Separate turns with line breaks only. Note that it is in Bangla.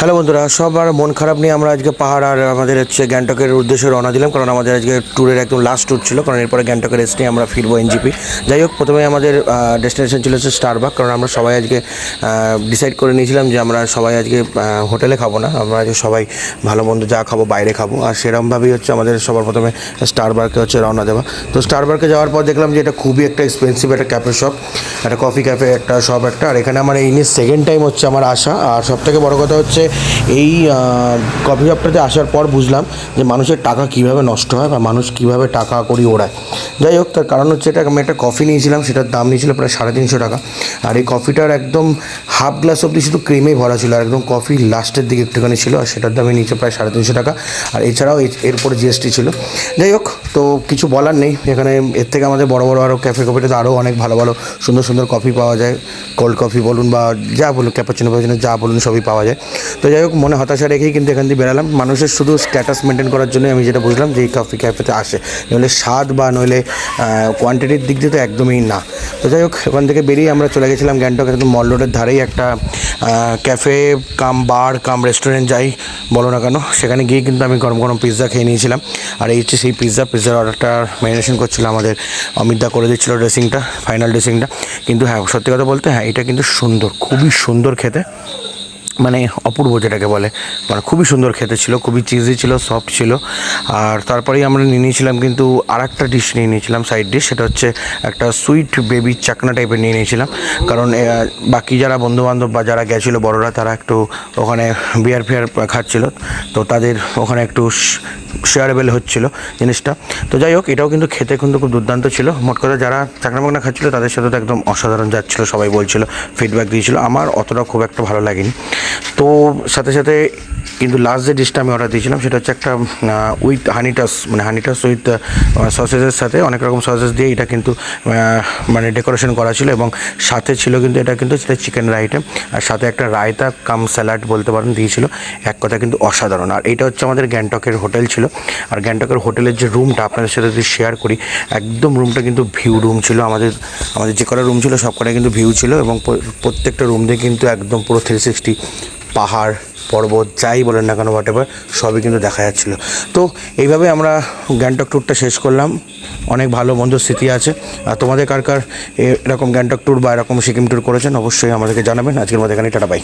হ্যালো বন্ধুরা, সবার মন খারাপ নিয়ে আমরা আজকে পাহাড় আর আমাদের গ্যাংটকের উদ্দেশ্যে রওনা দিলাম, কারণ আমাদের আজকে ট্যুরের একদম লাস্ট ট্যুর ছিল। কারণ এরপরে গ্যাংটকের রেস্ট নিয়ে আমরা ফিরবো এনজিপি। যাই হোক, প্রথমে আমাদের ডেস্টিনেশন ছিল হচ্ছে স্টারবাক, কারণ আমরা সবাই আজকে ডিসাইড করে নিয়েছিলাম যে আমরা সবাই আজকে হোটেলে খাবো না, আমরা আজকে সবাই ভালো মন্দ যা খাবো বাইরে খাবো। আর সেরকমভাবেই হচ্ছে আমাদের সবার প্রথমে স্টারবার্কে হচ্ছে রওনা দেওয়া। তো স্টারবার্কে যাওয়ার পর দেখলাম যে এটা খুবই একটা এক্সপেন্সিভ একটা ক্যাফে শপ, একটা কফি ক্যাফে একটা শপ একটা। আর এখানে আমার এই নিয়ে সেকেন্ড টাইম হচ্ছে আমার আসা। আর সবথেকে বড় কথা হচ্ছে এই কফি শপটাতে আসার পর বুঝলাম যে মানুষের টাকা কীভাবে নষ্ট হয় বা মানুষ কীভাবে টাকা করি ওড়ায়। যাই হোক, তার কারণ হচ্ছে এটা আমি একটা কফি নিয়েছিলাম, সেটার দাম নিয়েছিল প্রায় 350 টাকা। আর এই কফিটার একদম হাফ গ্লাস অবধি শুধু ক্রিমেই ভরা ছিল, আর একদম কফি লাস্টের দিকে একটুখানি ছিল, আর সেটার দামই নিয়েছে প্রায় 350 টাকা। আর এছাড়াও এরপরে জিএসটি ছিল। যাই হোক, তো কিছু বলার নেই, এখানে এর থেকে আমাদের বড় বড় আরও কফিটাতে আরও অনেক ভালো ভালো সুন্দর সুন্দর কফি পাওয়া যায়। কোল্ড কফি বলুন বা যা বলুন, ক্যাপাচিনো যা বলুন সবই পাওয়া যায়। তো যাই হোক, মনে হতাশা রেখেই কিন্তু এখান দিয়ে বেরালাম। মানুষের শুধু স্ট্যাটাস মেনটেন করার জন্য আমি যেটা বুঝলাম যে এই কফি ক্যাফেতে আসে, নইলে স্বাদ বা নইলে কোয়ান্টিটির দিক দিয়ে তো একদমই না। তো যাই হোক, ওখান থেকে বেরিয়ে আমরা চলে গেছিলাম গ্যাংটক, একদম মল রোডের ধারেই একটা ক্যাফে কাম বার কাম রেস্টুরেন্ট যাই বলো না কেন, সেখানে গিয়ে কিন্তু আমি গরম গরম পিৎজা খেয়ে নিয়েছিলাম। আর এই হচ্ছে সেই পিৎজার অর্ডারটা ম্যারিনেশন করছিল আমাদের অমিতদা, করে দিচ্ছিলো ড্রেসিংটা, ফাইনাল ড্রেসিংটা। কিন্তু হ্যাঁ, সত্যি কথা বলতে হ্যাঁ, এটা কিন্তু সুন্দর, খুবই সুন্দর খেতে, মানে অপূর্ব যেটাকে বলে, মানে খুবই সুন্দর খেতে ছিল, খুবই চিজি ছিল, সফট ছিল। আর তারপরেই আমরা নিয়ে নিয়েছিলাম কিন্তু আর একটা ডিশ নিয়ে নিয়েছিলাম, সাইড ডিশ, সেটা হচ্ছে একটা সুইট বেবি চাকনা টাইপের নিয়ে নিয়েছিলাম। কারণ বাকি যারা বন্ধুবান্ধব বা যারা গেছিলো বড়রা, তারা একটু ওখানে বিয়ার ফিয়ার খাচ্ছিল, তো তাদের ওখানে একটু শেয়ারেবেল হচ্ছিলো জিনিসটা। তো যাই হোক, এটাও কিন্তু খেতে কিন্তু খুব দুর্দান্ত ছিল। মোট কথা যারা চাকনা বাকনা খাচ্ছিলো তাদের সাথে তো একদম অসাধারণ যাচ্ছিলো, সবাই বলছিল, ফিডব্যাক দিয়েছিলো। আমার অতটা খুব একটা ভালো লাগেনি। তো সাথে সাথে কিন্তু লাস্ট যে ডিশটা আমি অর্ডার দিয়েছিলাম সেটা হচ্ছে একটা উইথ হানিটাস, মানে হানিটাস উইথ সসেজের সাথে অনেক রকম সসেজ দিয়ে এটা কিন্তু মানে ডেকোরেশন করা ছিল, এবং সাথে ছিল কিন্তু এটা কিন্তু সেটা চিকেনের আইটেম, আর সাথে একটা রায়তা কাম স্যালাড বলতে পারেন দিয়েছিল। এক কথা কিন্তু অসাধারণ। আর এটা হচ্ছে আমাদের গ্যাংটকের হোটেল ছিল। আর গ্যাংটকের হোটেলের যে রুমটা আপনাদের সাথে যদি শেয়ার করি, একদম রুমটা কিন্তু ভিউ রুম ছিল। আমাদের যে কটা রুম ছিল সব কটাই কিন্তু ভিউ ছিল, এবং প্রত্যেকটা রুম দিয়ে কিন্তু একদম পুরো 360 পাহাড় পর্বত যাই বলেন না কেন, হোয়াটএভার, সবই কিন্তু দেখা যাচ্ছিলো। তো এইভাবে আমরা গ্যাংটক ট্যুরটা শেষ করলাম। অনেক ভালো মন্দ স্মৃতি আছে। আর তোমাদের কার কার এরকম গ্যাংটক ট্যুর বা এরকম সিকিম ট্যুর করেছেন অবশ্যই আমাদেরকে জানাবেন। আজকের মধ্যে এখানে টাটা, বাই।